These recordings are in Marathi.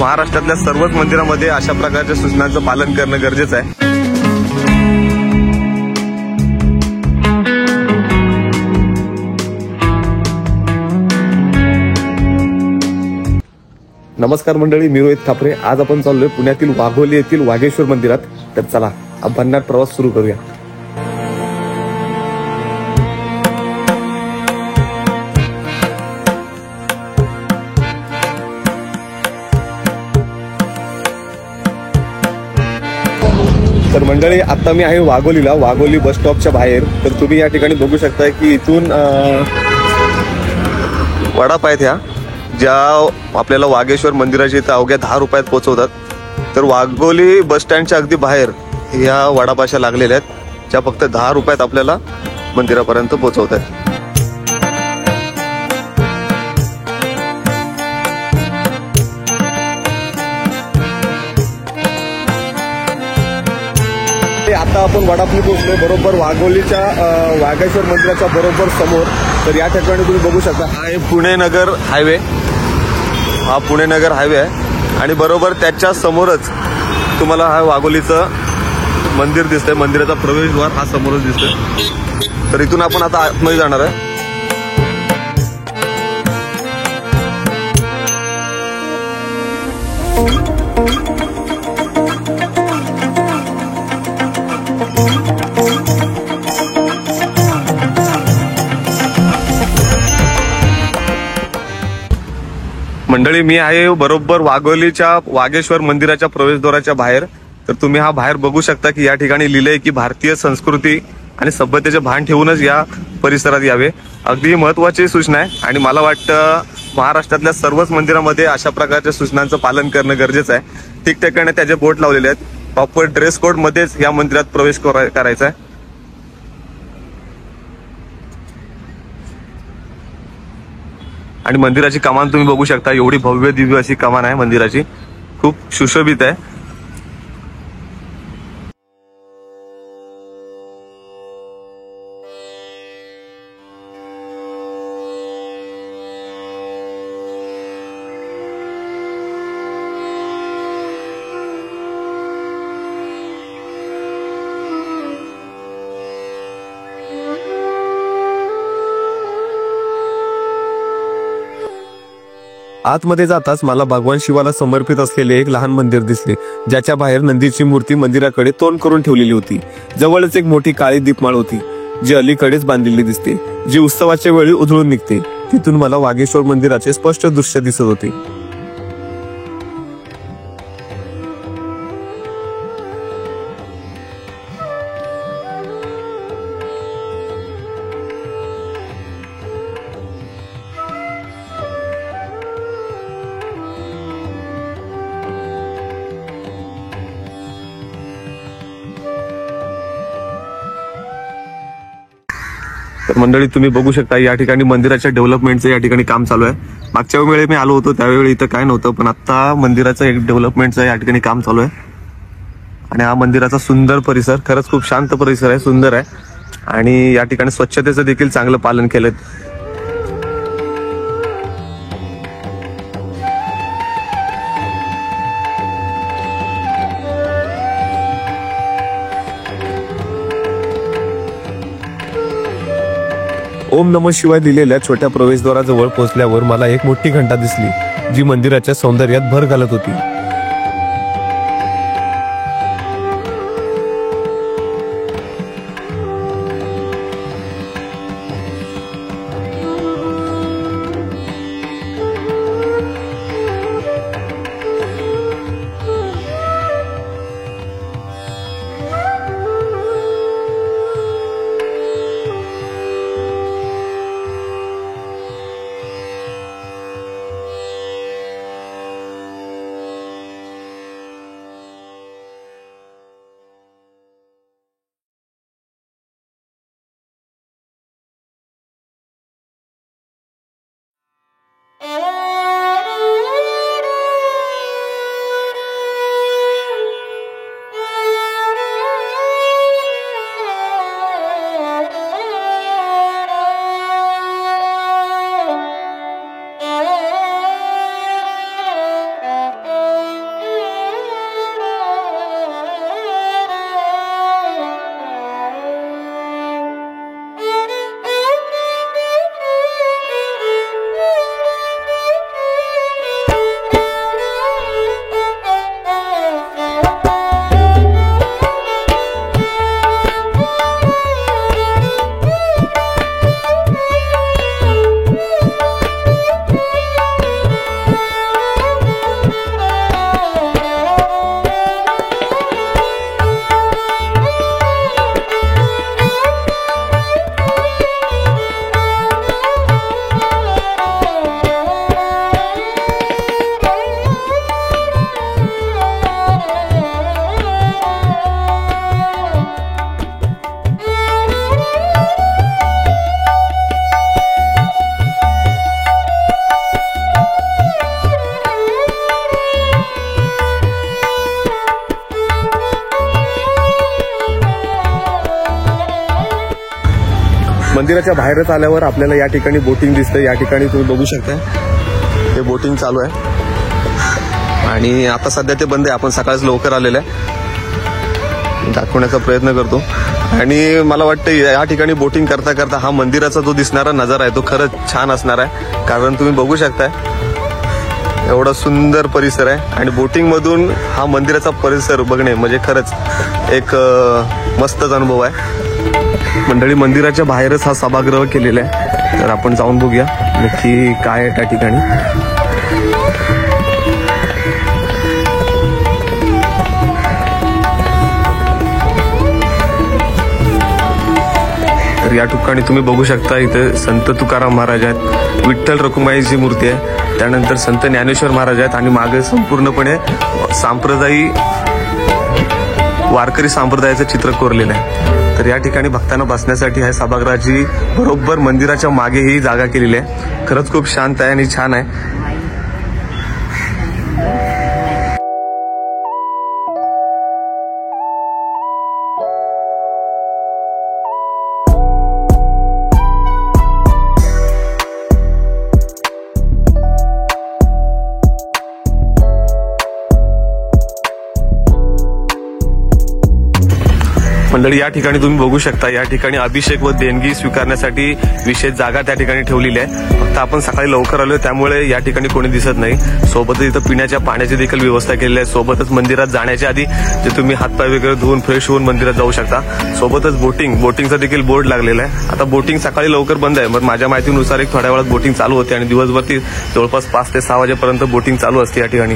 महाराष्ट्रातल्या सर्वच मंदिरामध्ये अशा प्रकारच्या सूचनांचं पालन करणं गरजेचं आहे। नमस्कार मंडळी, मी रोहित खापरे। आज आपण चाललोय पुण्यातील वाघोली येथील वाघेश्वर मंदिरात। तर चला भन्नाट प्रवास सुरू करूया। तर मंडळी, आता मी आहे वाघोलीला, वाघोली बस स्टॉपच्या बाहेर। तर तुम्ही या ठिकाणी बघू शकता की इथून वडापाव आहेत ह्या, ज्या आपल्याला वाघेश्वर मंदिराच्या इथं अवघ्या 10 रुपयात पोहोचवतात। तर वाघोली बस स्टँडच्या अगदी बाहेर ह्या वडापावशा लागलेल्या आहेत, ज्या फक्त 10 रुपयात आपल्याला मंदिरापर्यंत पोहोचवतात। आता आपण वडापाव पोहोचलो बरोबर वाघोलीच्या वाघेश्वर मंदिराच्या बरोबर समोर। तर या ठिकाणी तुम्ही बघू शकता हा आहे पुणे नगर हायवे, हा पुणे नगर हायवे आहे आणि बरोबर त्याच्या समोरच तुम्हाला हा वाघोलीचं मंदिर दिसतंय। मंदिराचा प्रवेशद्वार हा समोरच दिसतोय। तर इथून आपण आता आतमध्ये जाणार आहे। मंडळी, मी आहे बरोबर वाघोलीच्या वाघेश्वर मंदिराच्या प्रवेशद्वाराच्या बाहेर। तर तुम्ही हा बाहेर बघू शकता की या ठिकाणी लिहिलंय की भारतीय संस्कृती आणि सभ्यतेचे भान ठेवूनच या परिसरात यावे। अगदी महत्त्वाची सूचना आहे आणि मला वाटतं महाराष्ट्रातल्या सर्वच मंदिरामध्ये अशा प्रकारच्या सूचनांचं पालन करणं गरजेचं आहे। ठिकठिकाणी त्याचे बोर्ड लावलेले आहेत, प्रॉपर ड्रेस कोड मध्येच या मंदिरात प्रवेश करायचा आहे। आणि मंदिराची कमान तुम्ही बघू शकता, एवढी भव्य दिव्य अशी कमान आहे मंदिराची, खूप सुशोभित आहे। आतमध्ये जाताच मला भगवान शिवाला समर्पित असलेले एक लहान मंदिर दिसले, ज्याच्या बाहेर नंदीची मूर्ती मंदिराकडे तोंड करून ठेवलेली होती। जवळच एक मोठी काळी दीपमाळ होती, जी अलीकडेच बांधलेली दिसते, जी उत्सवाच्या वेळी उधळून निघते। तिथून मला वाघेश्वर मंदिराचे स्पष्ट दृश्य दिसत होते। तर मंडळी, तुम्ही बघू शकता या ठिकाणी मंदिराच्या डेव्हलपमेंटचं या ठिकाणी काम चालू आहे। मागच्या वेळी मी आलो होतो त्यावेळी इथं काय नव्हतं, पण आता मंदिराचं एक डेव्हलपमेंटचं या ठिकाणी काम चालू आहे। आणि हा मंदिराचा सुंदर परिसर, खरंच खूप शांत परिसर आहे, सुंदर आहे आणि या ठिकाणी स्वच्छतेचं देखील चांगलं पालन केलंय। ओम नमः शिवाय दिलेल्या छोट्या प्रवेशद्वाराजवळ पोहोचल्यावर मला एक मोठी घंटा दिसली, जी मंदिराच्या सौंदर्यात भर घालत होती। मंदिराच्या बाहेरच आल्यावर आपल्याला या ठिकाणी बोटिंग दिसतं. या ठिकाणी तुम्ही बघू शकता हे बोटिंग चालू आहे आणि आता सध्या ते बंद आहे. आपण सकाळच लवकर आलेलं आहे, दाखवण्याचा प्रयत्न करतो. आणि मला वाटतं या ठिकाणी बोटिंग करता करता हा मंदिराचा जो दिसणारा नजारा आहे तो खरंच छान असणार आहे. कारण तुम्ही बघू शकताय एवढा सुंदर परिसर आहे आणि बोटिंग मधून हा मंदिराचा परिसर बघणे म्हणजे खरंच एक मस्तच अनुभव आहे. मंडळी, मंदिराच्या बाहेरच हा सभागृह केलेला आहे, तर आपण जाऊन बघूया नक्की काय आहे त्या ठिकाणी. तर या ठिकाणी तुम्ही बघू शकता इथे संत तुकाराम महाराज आहेत, विठ्ठल रखुमाईची मूर्ती आहे, त्यानंतर संत ज्ञानेश्वर महाराज आहेत आणि मागे संपूर्णपणे संप्रदायी वारकरी संप्रदायाचं चित्र कोरलेलं आहे. तर या ठिकाणी भक्तांना बसण्यासाठी ह्या सभागृहाची बरोबर मंदिराच्या मागे ही जागा केलेली आहे. खरंच खूप शांत आहे आणि छान आहे. मंडळी, या ठिकाणी तुम्ही बघू शकता या ठिकाणी अभिषेक व देणगी स्वीकारण्यासाठी विशेष जागा त्या ठिकाणी ठेवलेली आहे. फक्त आपण सकाळी लवकर आलोय त्यामुळे या ठिकाणी कोणी दिसत नाही. सोबतच इथं पिण्याच्या पाण्याची देखील व्यवस्था केलेली आहे. सोबतच मंदिरात जाण्याच्या आधी जे तुम्ही हातपाय वगैरे धुवून फ्रेश होऊन मंदिरात जाऊ शकता. सोबतच बोटिंगचा देखील बोर्ड लागलेला आहे. आता बोटिंग सकाळी लवकर बंद आहे, मग माझ्या माहितीनुसार एक थोड्या वेळात बोटिंग चालू होते आणि दिवसभर ती जवळपास 5 ते 6 वाजेपर्यंत बोटिंग चालू असते या ठिकाणी.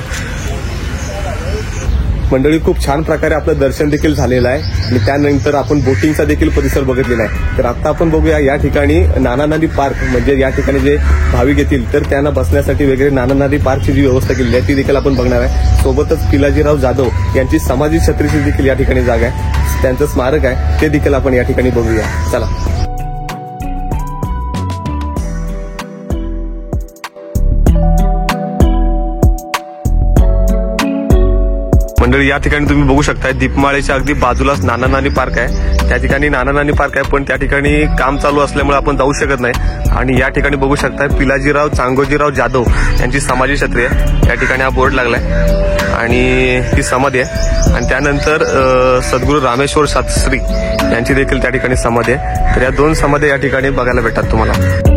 मंडळी, खूप छान प्रकारे आपलं दर्शन देखील झालेलं आहे आणि त्यानंतर आपण बोटिंगचा देखील परिसर बघितलेला आहे. तर आता आपण बघूया या ठिकाणी नाना नानी पार्क, म्हणजे या ठिकाणी जे भाविक येतील तर त्यांना बसण्यासाठी वगैरे नाना नानी पार्कची जी व्यवस्था केलेली आहे ती देखील आपण बघणार आहे. सोबतच पिलाजीराव जाधव यांची समाधी छत्रीची देखील या ठिकाणी जागा आहे, त्यांचं स्मारक आहे, ते देखील आपण या ठिकाणी बघूया. चला. मंडळी, या ठिकाणी तुम्ही बघू शकता दीपमाळेच्या अगदी बाजूलाच नाना नानी पार्क आहे. त्या ठिकाणी नाना नानी पार्क आहे, पण त्या ठिकाणी काम चालू असल्यामुळे आपण जाऊ शकत नाही. आणि या ठिकाणी बघू शकता पिलाजीराव चांगोजीराव जाधव यांची समाधी छत्री आहे. या ठिकाणी हा बोर्ड लागलाय आणि ही समाधी आहे. आणि त्यानंतर सद्गुरू रामेश्वर शास्त्री यांची देखील त्या ठिकाणी समाधी आहे. तर या 2 समाधी या ठिकाणी बघायला भेटतात तुम्हाला.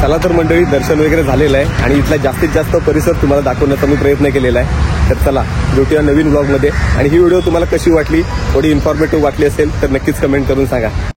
चला तर मंडळी, दर्शन वगैरे झालेलं आहे आणि इथला जास्तीत जास्त परिसर तुम्हाला दाखवण्याचा मी प्रयत्न केलेला आहे. तर चला भेटूया नवीन ब्लॉगमध्ये. आणि ही व्हिडिओ तुम्हाला कशी वाटली, थोडी इन्फॉर्मेटिव्ह वाटली असेल तर नक्कीच कमेंट करून सांगा.